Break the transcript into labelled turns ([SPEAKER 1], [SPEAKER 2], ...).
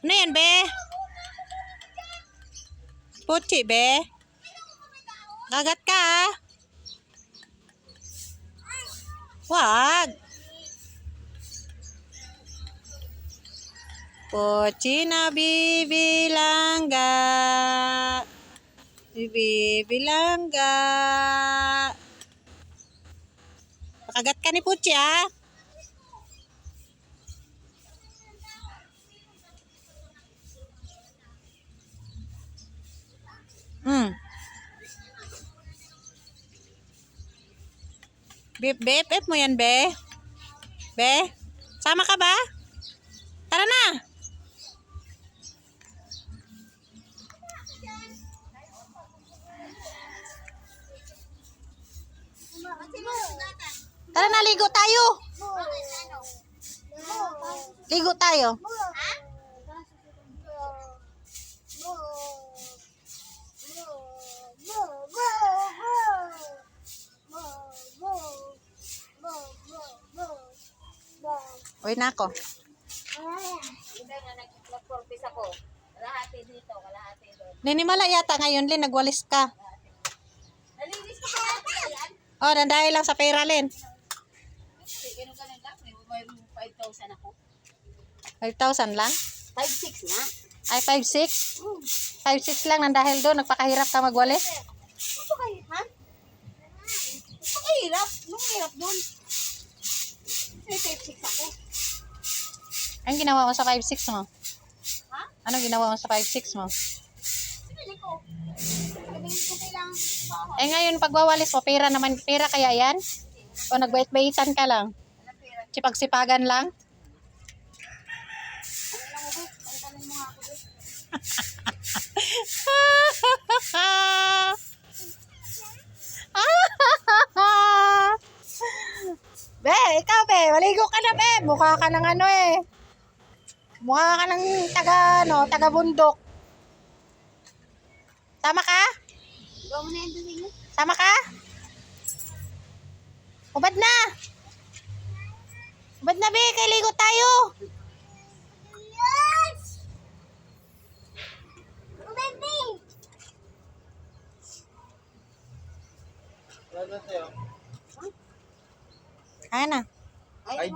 [SPEAKER 1] Ano yan, be? Puchi, be? Kagat ka, ah. Wag. Puchi na bibilangga. Bibilangga. Kagat ka ni Puchi, ah. Bip, bip, bip mo yan, be? Be? Sama ka ba? Tara na! Tara na, ligo tayo! Ligo tayo. Uy na ako.
[SPEAKER 2] Nag-purpose ako. Kalahati dito, kalahati doon.
[SPEAKER 1] Ninimala yata ngayon, Lin. Nagwalis ka.
[SPEAKER 2] Nalinis ko kaya yan?
[SPEAKER 1] Oh, dahil lang sa pera, Lin.
[SPEAKER 2] Ganun-ganun lang. May 5,000 ako.
[SPEAKER 1] 5,000 lang?
[SPEAKER 2] 5,600 na.
[SPEAKER 1] Ay, 5,600? 5,600 lang dahil doon. Nagpakahirap ka magwalis.
[SPEAKER 2] Ito kayo, ha? Ito kahirap. Nung hirap doon. May 5,600 ako.
[SPEAKER 1] Anong ginawa mo sa 5,600 mo?
[SPEAKER 2] Ha?
[SPEAKER 1] Anong ginawa mo sa 5,600 mo?
[SPEAKER 2] Sinili ko. Sabihin ko kailangan ko.
[SPEAKER 1] Eh ngayon, pagwawalis mo, pera naman, pera kaya yan? O nagbait-baitan ka lang?
[SPEAKER 2] Walang pera.
[SPEAKER 1] Sipag-sipagan lang?
[SPEAKER 2] Ano lang mo, Bek? Palitan mo nga ako, Bek.
[SPEAKER 1] Be, ikaw be, maligo ka na be. Mukha ka ng ano eh. Mukha ka ng taga bundok. Sama ka?
[SPEAKER 2] Gawa mo na yan doon, inyo.
[SPEAKER 1] Sama ka? Ubad na. Ubad na be, kay ligo tayo.
[SPEAKER 2] Yes! Baby!
[SPEAKER 1] Ana.
[SPEAKER 2] Ay,